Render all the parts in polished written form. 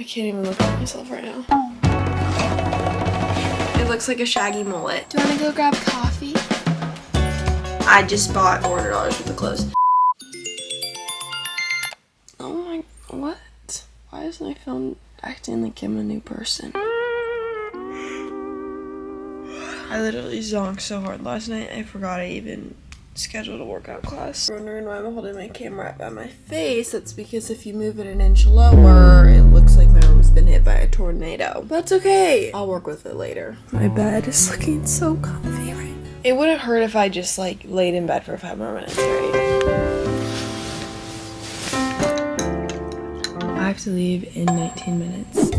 I can't even look at myself right now. It looks like a shaggy mullet. Do you want to go grab coffee? I just bought $400 worth of clothes. Oh my, what? Why is my phone acting like I'm a new person? I literally zonked so hard last night, I forgot I even scheduled a workout class. Wondering why I'm holding my camera right by my face. That's because if you move it an inch lower, it looks like my room's been hit by a tornado. But that's okay. I'll work with it later. My bed is looking so comfy right now. It wouldn't hurt if I just like laid in bed for 5 more minutes, right? I have to leave in 19 minutes.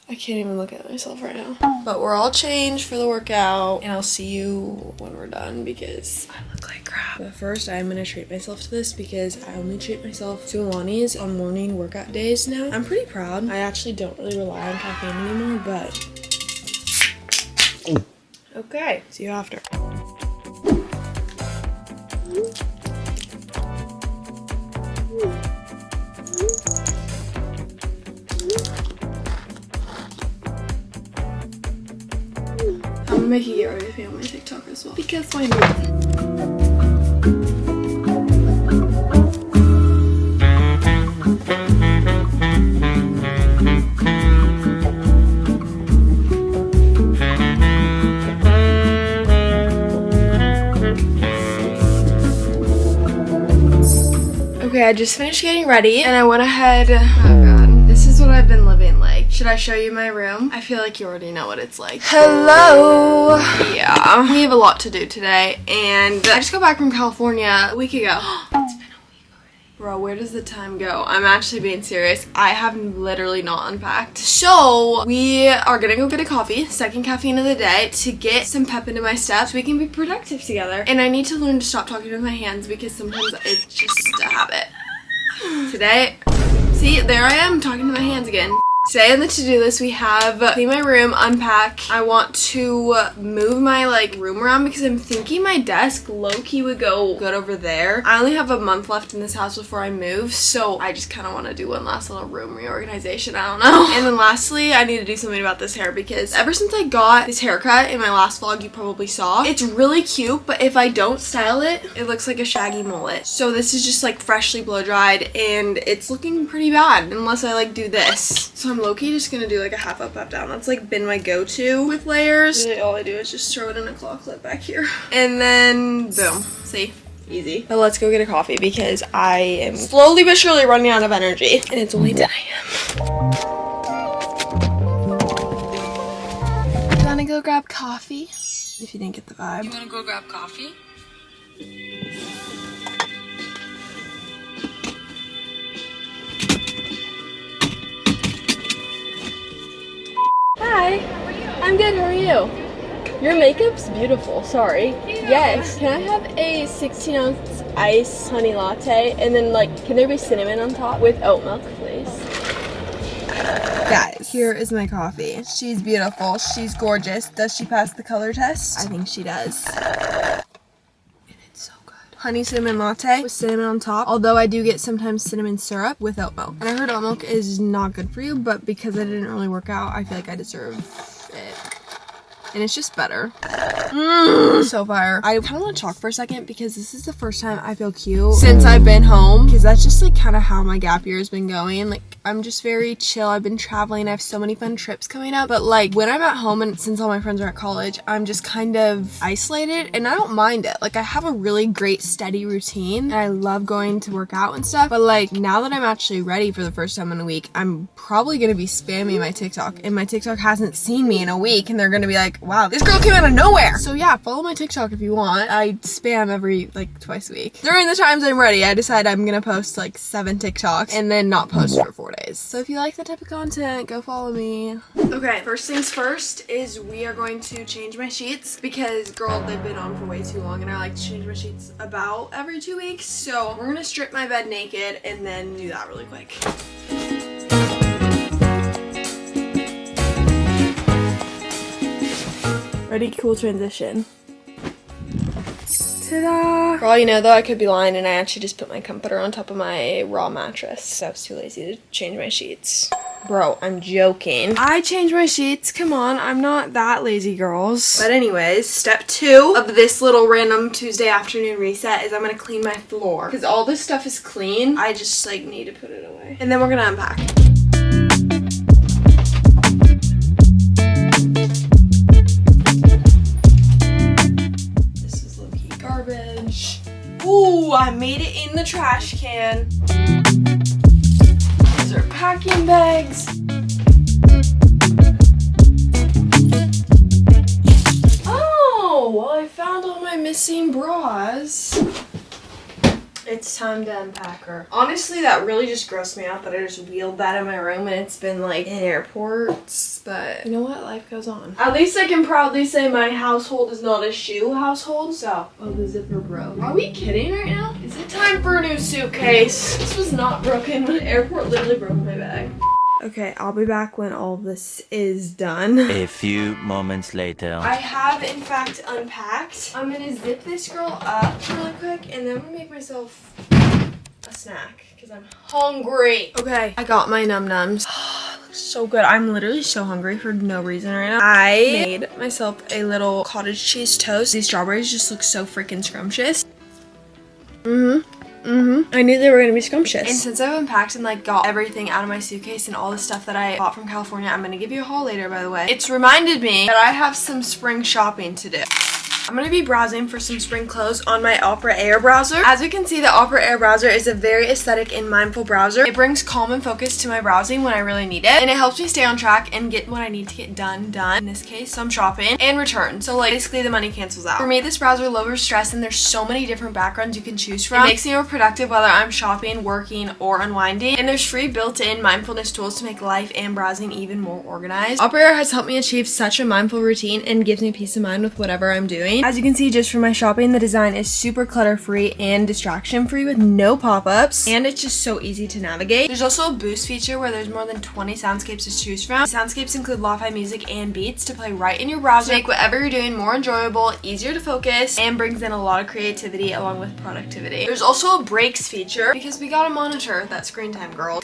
I can't even look at myself right now. But we're all changed for the workout, and I'll see you when we're done because I look like crap. But first, I'm gonna treat myself to this because I only treat myself to Alani's on morning workout days now. I'm pretty proud. I actually don't really rely on caffeine anymore, but okay, see you after. I'm making it ready to be on my TikTok as well because why not? Okay, I just finished getting ready and I went ahead. Oh god, this is what I've been living like. Should I show you my room? I feel like you already know what it's like. Hello! Yeah, we have a lot to do today and I just got back from California a week ago. It's been a week already. Bro, where does the time go? I'm actually being serious. I have literally not unpacked. So, we are gonna go get a coffee, second caffeine of the day, to get some pep into my step so we can be productive together. And I need to learn to stop talking with my hands because sometimes it's just a habit. Today, see, there I am talking to my hands again. Today on the to-do list we have clean my room, unpack. I want to move my room around because I'm thinking my desk low-key would go good over there. I only have a month left in this house before I move, so I just kind of want to do one last little room reorganization. I don't know. And then lastly, I need to do something about this hair because ever since I got this haircut in my last vlog you probably saw, it's really cute, but if I don't style it, it looks like a shaggy mullet. So this is just freshly blow-dried and it's looking pretty bad unless I do this. So I'm low-key just gonna do a half up, half down. That's been my go-to with layers. Really all I do is just throw it in a claw clip back here. And then boom. See? Easy. But let's go get a coffee because I am slowly but surely running out of energy. And it's only 10 a.m. You wanna go grab coffee? If you didn't get the vibe. You wanna go grab coffee? Hi. I'm good, how are you? Your makeup's beautiful, sorry. Yes. Can I have a 16-ounce ice honey latte and then can there be cinnamon on top with oat milk, please? Guys, here is my coffee. She's beautiful. She's gorgeous. Does she pass the color test? I think she does. Honey cinnamon latte with cinnamon on top, although I do get sometimes cinnamon syrup with oat milk. And I heard oat milk is not good for you, but because I didn't really work out, I feel like I deserve it. And it's just better. So fire. I kind of want to talk for a second because this is the first time I feel cute since I've been home, because that's just kind of how my gap year has been going. I'm just very chill. I've been traveling. I have so many fun trips coming up, but when I'm at home and since all my friends are at college, I'm just kind of isolated and I don't mind it. I have a really great steady routine and I love going to work out and stuff, but now that I'm actually ready for the first time in a week, I'm probably gonna be spamming my TikTok and my TikTok hasn't seen me in a week and they're gonna be like, wow, this girl came out of nowhere. So yeah, follow my TikTok if you want. I spam every twice a week. During the times I'm ready, I decide I'm gonna post 7 TikToks and then not post for 4 days. So if you like that type of content, go follow me. Okay, first things first is we are going to change my sheets because girl, they've been on for way too long and I like to change my sheets about every 2 weeks. So we're gonna strip my bed naked and then do that really quick. Ready? Cool transition. Ta-da! For all you know though, I could be lying and I actually just put my comforter on top of my raw mattress. So I was too lazy to change my sheets. Bro, I'm joking. I changed my sheets. Come on, I'm not that lazy, girls. But anyways, step 2 of this little random Tuesday afternoon reset is I'm gonna clean my floor. Because all this stuff is clean. I just like need to put it away. And then we're gonna unpack. This is low-key garbage. Ooh, I made it in the trash can. These are packing bags. Oh, well, I found all my missing bras. It's time to unpack her. Honestly, that really just grossed me out that I just wheeled that in my room and it's been like in airports, but you know what? Life goes on. At least I can proudly say my household is not a shoe household, so. Oh, the zipper broke. Are we kidding right now? Is it time for a new suitcase? This was not broken. The airport literally broke my bag. Okay, I'll be back when all this is done. A few moments later. I have, in fact, unpacked. I'm gonna zip this girl up really quick, and then I'm gonna make myself a snack, because I'm hungry. Okay, I got my num-nums. It looks so good. I'm literally so hungry for no reason right now. I made myself a little cottage cheese toast. These strawberries just look so freaking scrumptious. I knew they were gonna be scrumptious. And since I've unpacked and like got everything out of my suitcase and all the stuff that I bought from California, I'm gonna give you a haul later, by the way. It's reminded me that I have some spring shopping to do. I'm gonna be browsing for some spring clothes on my Opera Air browser. As you can see, the Opera Air browser is a very aesthetic and mindful browser. It brings calm and focus to my browsing when I really need it, and it helps me stay on track and get what I need to get done. In this case, some shopping and return. So like basically the money cancels out. For me, this browser lowers stress and there's so many different backgrounds you can choose from. It makes me more productive whether I'm shopping, working, or unwinding. And there's free built-in mindfulness tools to make life and browsing even more organized. Opera Air has helped me achieve such a mindful routine and gives me peace of mind with whatever I'm doing. As you can see just from my shopping, the design is super clutter-free and distraction-free with no pop-ups, and it's just so easy to navigate. There's also a boost feature where there's more than 20 soundscapes to choose from. Soundscapes include lo-fi music and beats to play right in your browser, make whatever you're doing more enjoyable, easier to focus, and brings in a lot of creativity along with productivity. There's also a breaks feature because we gotta monitor that screen time, girl.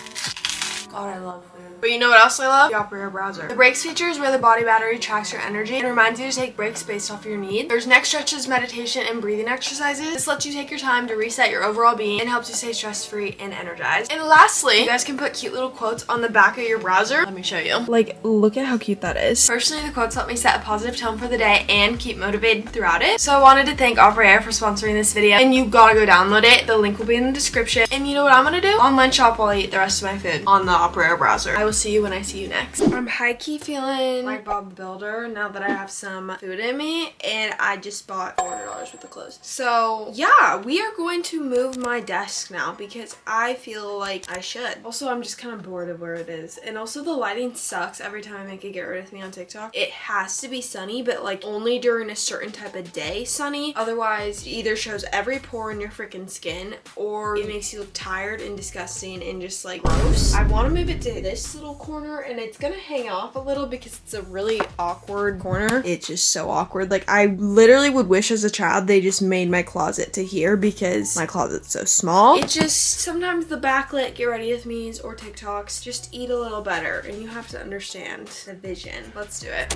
God, I love food. But you know what else I love? The Opera Air browser. The breaks feature is where the body battery tracks your energy and reminds you to take breaks based off your need. There's neck stretches, meditation, and breathing exercises. This lets you take your time to reset your overall being and helps you stay stress-free and energized. And lastly, you guys can put cute little quotes on the back of your browser. Let me show you. Like, look at how cute that is. Personally, the quotes help me set a positive tone for the day and keep motivated throughout it. So I wanted to thank Opera Air for sponsoring this video, and you gotta go download it. The link will be in the description. And you know what I'm gonna do? Online shop while I eat the rest of my food on the Opera Air browser. I will see you when I see you next. I'm high-key feeling like Bob the Builder now that I have some food in me, and I just bought $400 worth of clothes. So yeah, we are going to move my desk now because I feel like I should. Also, I'm just kind of bored of where it is, and also the lighting sucks every time I make a get rid of me on TikTok. It has to be sunny, but like only during a certain type of day sunny. Otherwise, it either shows every pore in your freaking skin or it makes you look tired and disgusting and just like gross. I want to move it to this little corner, and it's gonna hang off a little because it's a really awkward corner. It's just so awkward. Like, I literally would wish as a child they just made my closet to here because my closet's so small. It just, sometimes the backlit get ready with me's or TikToks just eat a little better, and you have to understand the vision. Let's do it.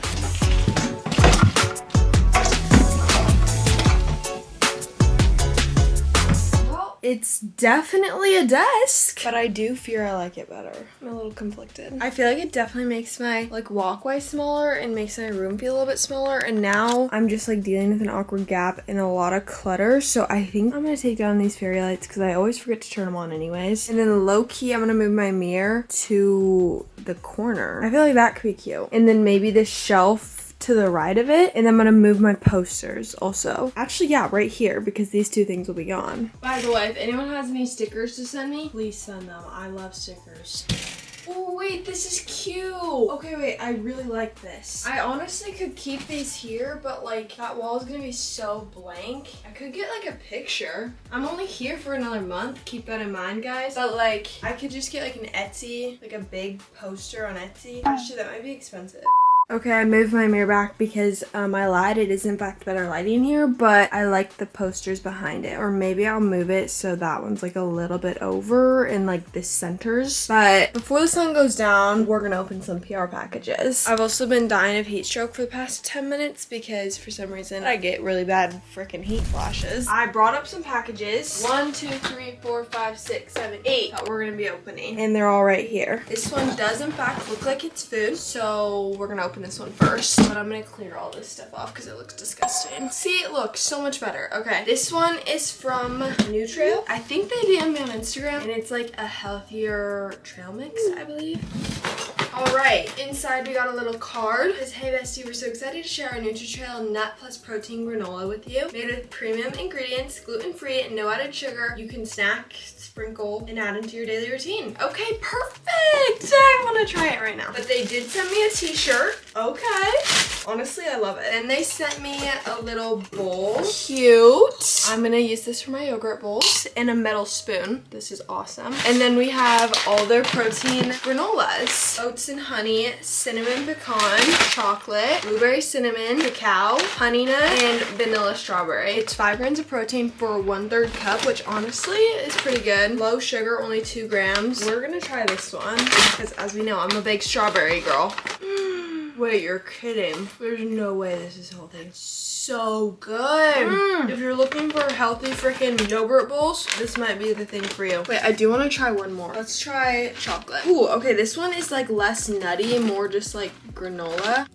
It's definitely a desk, but I do fear I like it better. I'm a little conflicted. I feel like it definitely makes my like walkway smaller and makes my room feel a little bit smaller, and now I'm just like dealing with an awkward gap and a lot of clutter, so I think I'm gonna take down these fairy lights because I always forget to turn them on anyways. And then low-key, I'm gonna move my mirror to the corner. I feel like that could be cute. And then maybe this shelf to the right of it, and I'm gonna move my posters also. Actually, yeah, right here, because these two things will be gone. By the way, if anyone has any stickers to send me, please send them. I love stickers. Oh wait, this is cute. Okay, wait, I really like this. I honestly could keep these here, but like that wall is gonna be so blank. I could get like a picture. I'm only here for another month, keep that in mind, guys. But like, I could just get like an Etsy, like a big poster on Etsy. Actually, that might be expensive. Okay, I moved my mirror back because I lied. It is in fact better lighting here, but I like the posters behind it. Or maybe I'll move it so that one's like a little bit over and like this centers. But before the sun goes down, we're gonna open some PR packages. I've also been dying of heat stroke for the past 10 minutes because for some reason I get really bad freaking heat flashes. I brought up some packages. 1, 2, 3, 4, 5, 6, 7, 8 that we're gonna be opening. And they're all right here. This one does in fact look like it's food, so we're gonna open this one first. But I'm gonna clear all this stuff off because it looks disgusting. See, it looks so much better. Okay, this one is from Trail. I think they DM'd me on Instagram, and it's like a healthier trail mix, I believe. All right, inside we got a little card. It says, hey bestie, we're so excited to share our Nutri-Trail nut plus protein granola with you. Made with premium ingredients, gluten-free, and no added sugar. You can snack, sprinkle, and add into your daily routine. Okay, perfect. I want to try it right now. But they did send me a t-shirt. Okay. Honestly, I love it. And they sent me a little bowl. Cute. I'm gonna use this for my yogurt bowls and a metal spoon. This is awesome. And then we have all their protein granolas. Oats and honey, cinnamon pecan, chocolate, blueberry cinnamon, cacao, honey nut, and vanilla strawberry. It's 5 grams of protein for 1/3 cup, which honestly is pretty good. Low sugar, only 2 grams. We're gonna try this one because as we know, I'm a big strawberry girl. Wait, you're kidding. There's no way this is healthy. So good. If you're looking for healthy freaking yogurt bowls, this might be the thing for you. Wait, I do want to try one more. Let's try chocolate. Ooh, okay, this one is like less nutty and more just like granola.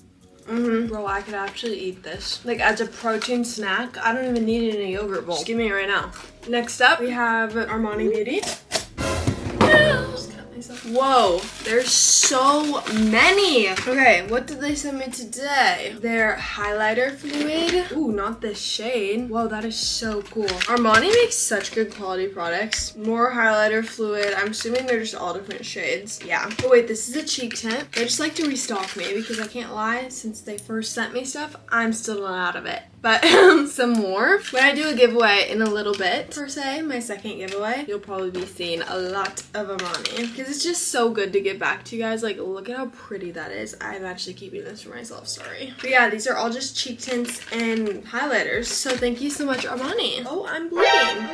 Bro, I could actually eat this. Like as a protein snack, I don't even need it in a yogurt bowl. Just give me it right now. Next up, we have Armani Beauty. Whoa, there's so many. Okay, what did they send me today? Their highlighter fluid. Ooh, not this shade. Whoa, that is so cool. Armani makes such good quality products. More highlighter fluid. I'm assuming they're just all different shades. Yeah. Oh wait, this is a cheek tint. They just like to restock me because I can't lie, since they first sent me stuff, I'm still not out of it. But some more. When I do a giveaway in a little bit, per se, my second giveaway, you'll probably be seeing a lot of Armani because it's just so good to give back to you guys. Like, look at how pretty that is. I'm actually keeping this for myself, sorry. But yeah, these are all just cheek tints and highlighters. So thank you so much, Armani. Oh, I'm bleeding.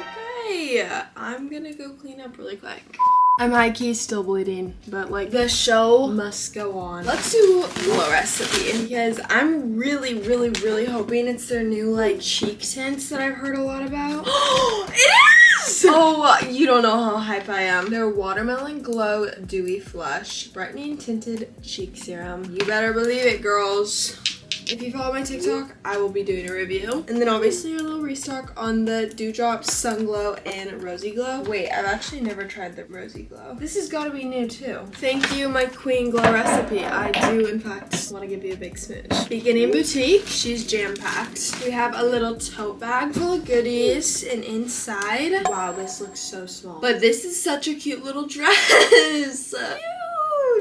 Okay, I'm gonna go clean up really quick. I'm high-key still bleeding, but like the show must go on. Let's do Glow Recipe because I'm really hoping it's their new like cheek tints that I've heard a lot about. It is! Oh, you don't know how hype I am. Their Watermelon Glow Dewy Flush Brightening Tinted Cheek Serum. You better believe it, girls. If you follow my TikTok, I will be doing a review. And then obviously a little restock on the Dewdrop Sun Glow and Rosy Glow. Wait, I've actually never tried the Rosy Glow. This has got to be new too. Thank you, my queen Glow Recipe. I do, in fact, want to give you a big smooch. Beginning Boutique, she's jam-packed. We have a little tote bag full of goodies, and inside, wow, this looks so small. But this is such a cute little dress.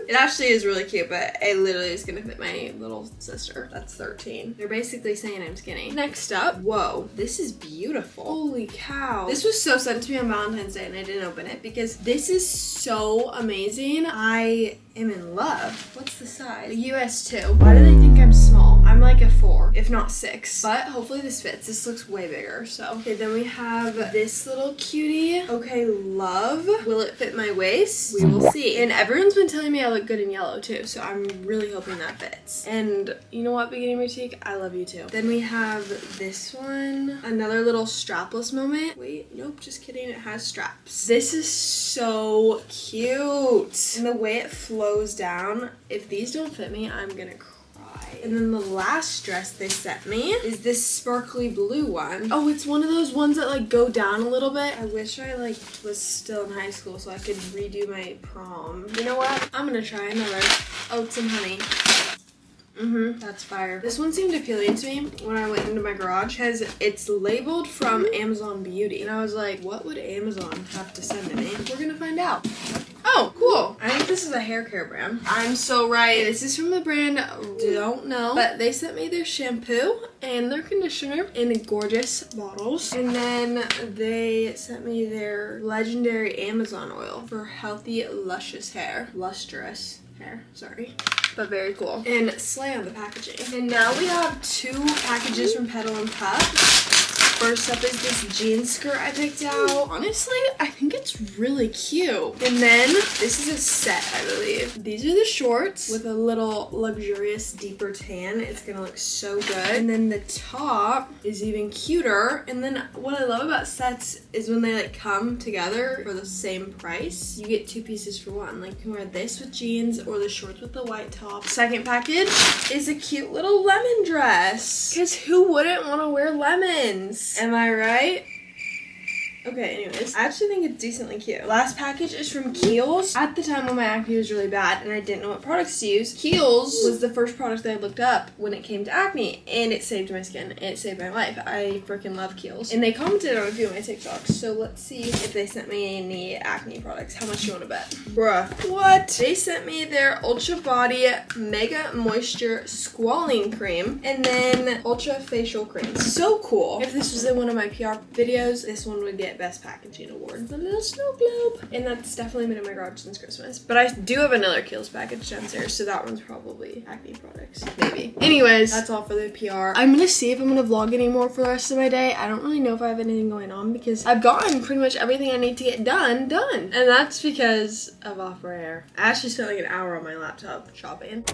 It actually is really cute, but it literally is gonna fit my little sister. That's 13. They're basically saying I'm skinny. Next up, whoa, this is beautiful. Holy cow. This was so sent to me on Valentine's Day and I didn't open it because this is so amazing. I am in love. What's the size? US 2. Why do they think I'm small? I'm like a 4, if not 6. But hopefully this fits. This looks way bigger, so. Okay, then we have this little cutie. Okay, love. Will it fit my waist? We will see. And everyone's been telling me I look good in yellow too, so I'm really hoping that fits. And you know what, Beginning Boutique? I love you too. Then we have this one. Another little strapless moment. Wait, nope, just kidding. It has straps. This is so cute. And the way it flows down, if these don't fit me, I'm gonna cry. And then the last dress they sent me is this sparkly blue one. Oh, it's one of those ones that like go down a little bit. I wish I like was still in high school so I could redo my prom. You know what? I'm gonna try another oats and honey. That's fire. This one seemed appealing to me when I went into my garage because it's labeled from Amazon Beauty. And I was like, what would Amazon have to send to me? We're gonna find out. Oh, cool. I think this is a hair care brand. I'm so right. This is from the brand, don't know. But they sent me their shampoo and their conditioner in gorgeous bottles. And then they sent me their legendary Amazon oil for healthy, luscious hair. Lustrous hair, sorry. But very cool. And slay on the packaging. And now we have 2 packages from Petal and Pup. First up is this jean skirt I picked out. Honestly, I think it's really cute. And then this is a set, I believe. These are the shorts with a little luxurious deeper tan. It's gonna look so good. And then the top is even cuter. And then what I love about sets is when they like come together for the same price. You get 2 pieces for 1. Like you can wear this with jeans or the shorts with the white top. Second package is a cute little lemon dress. Because who wouldn't want to wear lemons? Am I right? Okay, anyways, I actually think it's decently cute. Last package is from Kiehl's. At the time when my acne was really bad and I didn't know what products to use, Kiehl's was the first product that I looked up when it came to acne, and it saved my skin and it saved my life. I freaking love Kiehl's. And they commented on a few of my TikToks, so let's see if they sent me any acne products. How much do you want to bet? Bruh. What? They sent me their Ultra Body Mega Moisture Squalene Cream and then Ultra Facial Cream. So cool. If this was in one of my PR videos, this one would get Best Packaging Award. The little snow globe. And that's definitely been in my garage since Christmas. But I do have another Kiehl's package downstairs, so that one's probably acne products. Maybe. Anyways, that's all for the PR. I'm gonna see if I'm gonna vlog anymore for the rest of my day. I don't really know if I have anything going on because I've gotten pretty much everything I need to get done. And that's because of avarae. I actually spent like an hour on my laptop shopping.